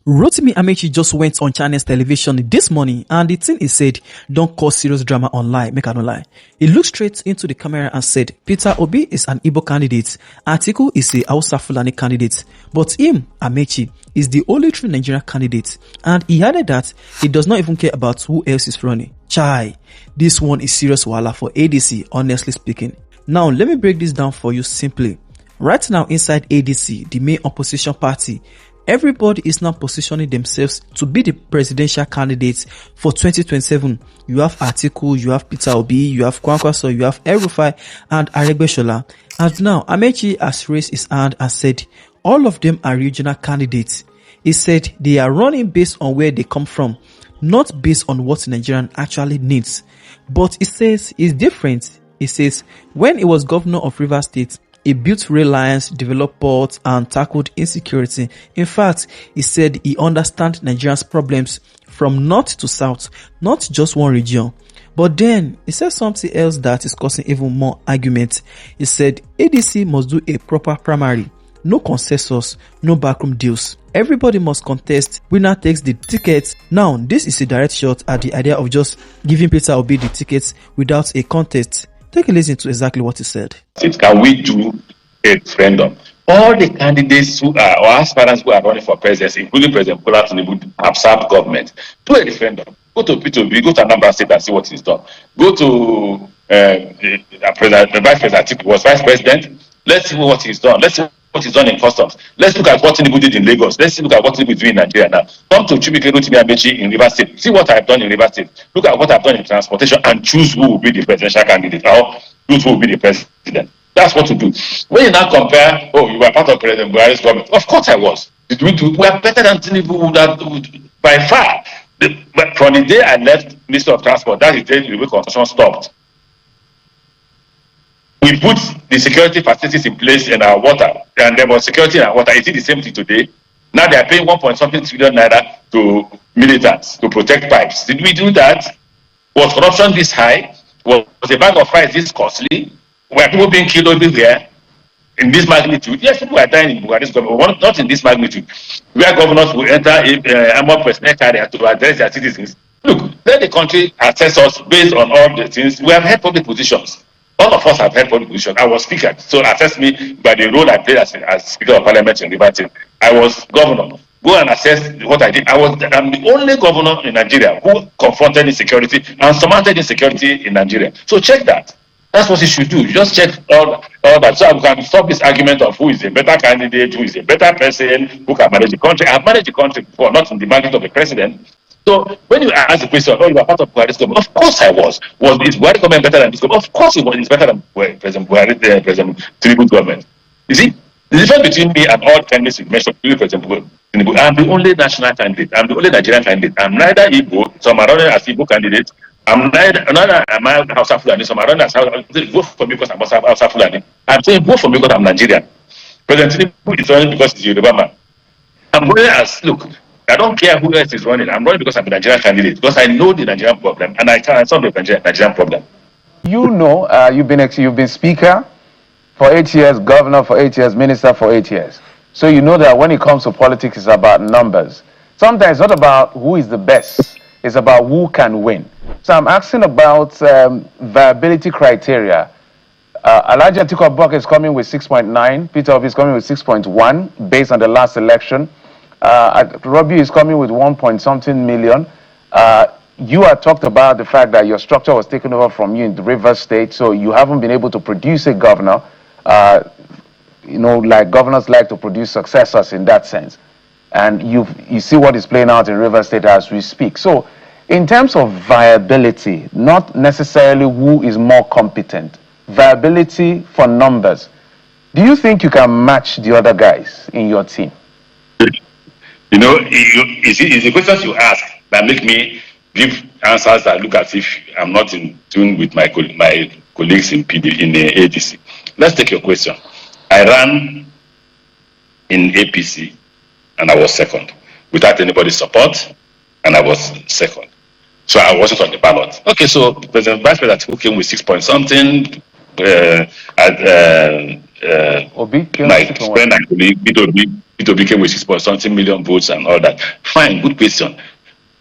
Rotimi Amaechi just went on China's television this morning and the thing he said don't cause serious drama online, make I no lie. He looked straight into the camera and said Peter Obi is an Igbo candidate, Atiku is a Hausa-Fulani candidate, but him, Amaechi, is the only true Nigerian candidate, and he added that he does not even care about who else is running. Chai, this one is serious wahala for ADC, honestly speaking. Now let me break this down for you simply. Right now inside ADC, the main opposition party, everybody is now positioning themselves to be the presidential candidates for 2027. You have Atiku, you have Peter Obi, you have Kwankwaso, you have El-Rufai and Aregbesola. And now Amaechi has raised his hand and said all of them are regional candidates. He said they are running based on where they come from, not based on what Nigerian actually needs. But he says it's different. He says when he was governor of Rivers State, he built rail lines, developed ports, and tackled insecurity. In fact, he said he understands Nigeria's problems from north to south, not just one region. But then, he said something else that is causing even more argument. He said ADC must do a proper primary. No consensus, no backroom deals. Everybody must contest. Winner takes the tickets. Now, this is a direct shot at the idea of just giving Peter Obi the tickets without a contest. Take a listen to exactly what he said. Can we do a referendum? All the candidates who are, or aspirants who are running for presidency, including President Bola Tinubu, have served government. Do a referendum. Go to Peter Obi, go to Anambra State and see what is done. Go to the Vice President Atiku was Vice President. Let's see what he's done. Let's see what he's done in customs. Let's look at what Tinubu did in Lagos. Let's look at what Tinubu is doing in Nigeria now. Come to Rotimi Amaechi in Rivers State. See what I've done in Rivers State. Look at what I've done in transportation and choose who will be the presidential candidate or choose who will be the president. That's what to do. When you now compare, oh, you were part of President Buhari's government. Of course I was. We are better than Tinubu by far. But from the day I left Minister of Transport, that is the day the railway construction stopped. We put the security facilities in place in our water, and there was security in our water. Is it the same thing today? Now they are paying 1.something trillion naira to militants to protect pipes. Did we do that? Was corruption this high? Was a bag of rice this costly? Were people being killed everywhere in this magnitude? Yes, people are dying in Buhari's government, not in this magnitude. Where governors will enter a armored personnel carrier to address their citizens. Look, let the country assess us based on all the things. We have had public positions. All of us have held public position. I was speaker, so assess me by the role I played as Speaker of Parliament in Rivers State. I was governor. Go and assess what I did. I'm the only governor in Nigeria who confronted insecurity and surmounted insecurity in Nigeria. So check that. That's what you should do. You just check all that. So I can stop this argument of who is a better candidate, who is a better person, who can manage the country. I've managed the country before, not in the magnitude of the president. So when you ask the question, oh, you are part of Buhari's government, of course I was. Was this Buhari government better than this government? Of course it was. It's better than President Buhari, President Tinubu's government. You see, the difference between me and all the candidates you mentioned, President Tinubu, I'm the only national candidate. I'm the only Nigerian candidate. I'm neither Igbo, some are running as Igbo candidate. I'm neither am I Hausa-Fulani, some are running as vote for me because I'm Hausa-Fulani. I'm saying vote for me because I'm Nigerian. President Tinubu is running because he's a Yoruba man. I'm running as, look, I don't care who else is running. I'm running because I'm a Nigerian candidate, because I know the Nigerian problem and I can solve the Nigerian problem. You know, you've been speaker for 8 years, governor for 8 years, minister for 8 years. So you know that when it comes to politics, it's about numbers. Sometimes it's not about who is the best. It's about who can win. So I'm asking about viability criteria. Alhaji Atiku Abubakar is coming with 6.9. Peter Obi is coming with 6.1 based on the last election. Robbie is coming with 1.something million. You had talked about the fact that your structure was taken over from you in the Rivers State, so you haven't been able to produce a governor. You know, like governors like to produce successors in that sense. And you see what is playing out in Rivers State as we speak. So in terms of viability, not necessarily who is more competent, viability for numbers, do you think you can match the other guys in your team? You know, it's the questions you ask that make me give answers that look as if I'm not in tune with my colleagues in the ADC. Let's take your question. I ran in APC and I was second without anybody's support, and I was second. So I wasn't on the ballot. Okay, so Vice President who came with 6 point something, Obi, my friend and colleague Peter Obi came with 6.something million votes and all that. Fine, good question.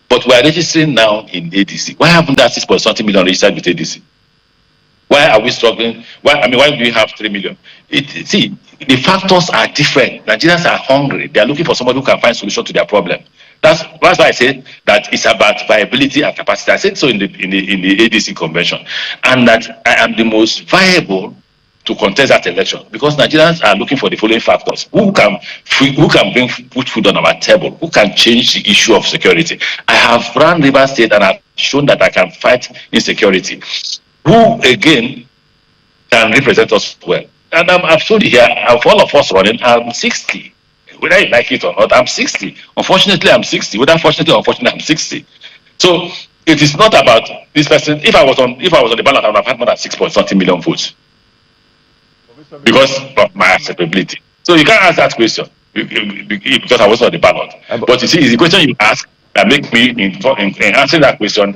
But we are registering now in ADC. Why haven't that 6.something million registered with ADC? Why are we struggling? Why do we have 3 million? See, the factors are different. Nigerians are hungry. They are looking for somebody who can find solution to their problem. That's why I say that it's about viability and capacity. I said so in the ADC convention, and that I am the most viable to contest that election because Nigerians are looking for the following factors: who can put food on our table, who can change the issue of security. I have run Rivers State and I've shown that I can fight insecurity. Who again can represent us well? And I've told you here, of all of us running, I'm 60. Whether you like it or not, I'm 60. Unfortunately, I'm 60. Whether fortunately or unfortunately, I'm 60. So it is not about this person. If I was on the ballot, I would have had more than 6.something million votes because of my acceptability. So you can't ask that question because I was on the ballot. But you see, it's the question you ask that make me in answering that question.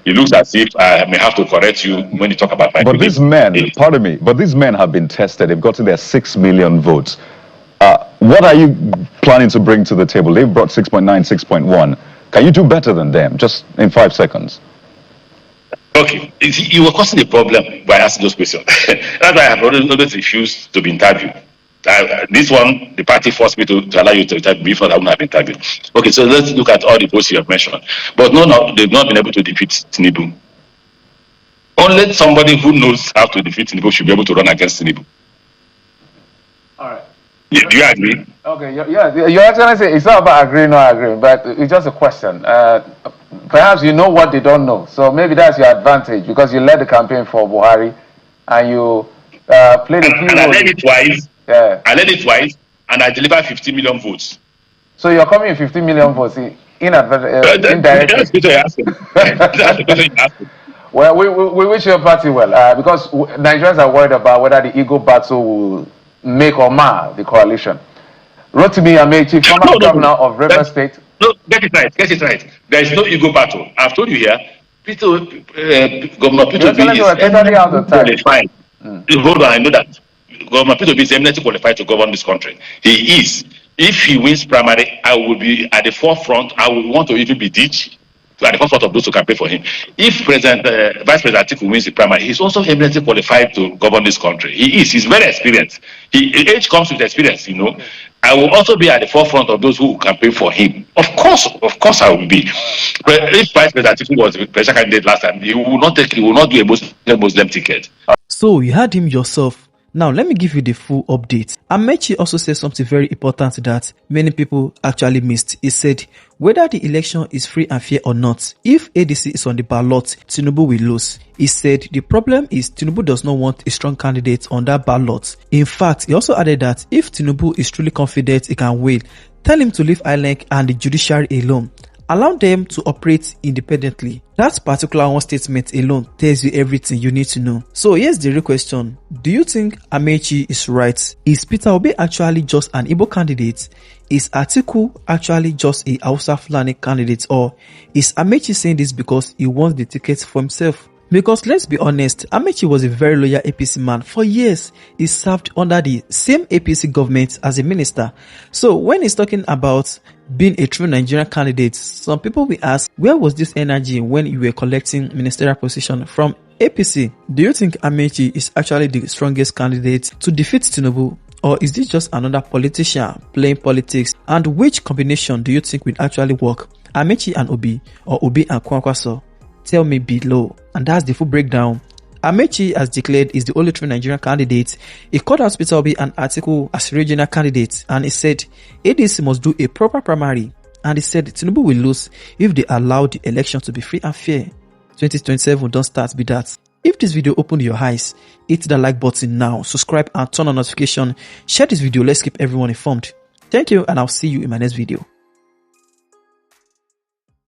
It looks as if I may have to correct you when you talk about my. But these men, pardon me, but these men have been tested. They've gotten their 6 million votes. What are you planning to bring to the table? They've brought 6.9, 6.1. Can you do better than them? Just in 5 seconds. Okay, you were causing a problem by asking those questions. That's why I have always refused to be interviewed. This one, the party forced me to allow you to interview me, for I wouldn't have interviewed. Okay, so let's look at all the votes you have mentioned. But no, they've not been able to defeat Tinubu. Only somebody who knows how to defeat Tinubu should be able to run against Tinubu. All right. Yeah, do you agree? Okay, Your Excellency, it's not about agreeing or not agreeing, but it's just a question. Perhaps you know what they don't know, so maybe that's your advantage because you led the campaign for Buhari and you played a key role. And I led it twice. Yeah. I led it twice, and I delivered 50 million votes. So you're coming in 50 million votes indirectly. That's the question you're asking. That's the question you're asking. Well, we wish your party well because Nigerians are worried about whether the Igbo battle will make or mar the coalition. Rotimi Amaechi, former governor of Rivers State. No, get it right. There is no Igbo battle. I've told you here, Governor Peter Obi is eminently qualified. Hold on, I know that. Governor Peter Obi is eminently qualified to govern this country. He is. If he wins primary, I will be at the forefront. I would want to even be DG. At the forefront of those who campaign for him. If Vice President Atiku wins the primary, he's also eminently qualified to govern this country. He is. He's very experienced. Age comes with experience, you know. I will also be at the forefront of those who campaign for him. Of course, I will be. If Vice President Atiku was the presidential candidate last time, he will not do a Muslim ticket. So you heard him yourself. Now, let me give you the full update. Amaechi also said something very important that many people actually missed. He said, whether the election is free and fair or not, if ADC is on the ballot, Tinubu will lose. He said the problem is Tinubu does not want a strong candidate on that ballot. In fact, he also added that if Tinubu is truly confident he can win, tell him to leave INEC and the judiciary alone. Allow them to operate independently. That particular one statement alone tells you everything you need to know. So here's the real question. Do you think Amaechi is right? Is Peter Obi actually just an Igbo candidate? Is Atiku actually just a Hausa-Fulani candidate? Or is Amaechi saying this because he wants the ticket for himself? Because let's be honest, Amaechi was a very loyal APC man. For years, he served under the same APC government as a minister. So when he's talking about being a true Nigerian candidate, some people will ask, where was this energy when you were collecting ministerial position from APC? Do you think Amaechi is actually the strongest candidate to defeat Tinubu? Or is this just another politician playing politics? And which combination do you think will actually work? Amaechi and Obi, or Obi and Kwankwaso? Tell me below. And that's the full breakdown. Amaechi, as declared, is the only true Nigerian candidate. He called out Peter Obi and Atiku as regional candidates, and he said ADC must do a proper primary, and he said Tinubu will lose if they allow the election to be free and fair. 2027 don't start be that. If this video opened your eyes, hit the like button now, subscribe and turn on notification, share this video, let's keep everyone informed. Thank you, and I'll see you in my next video.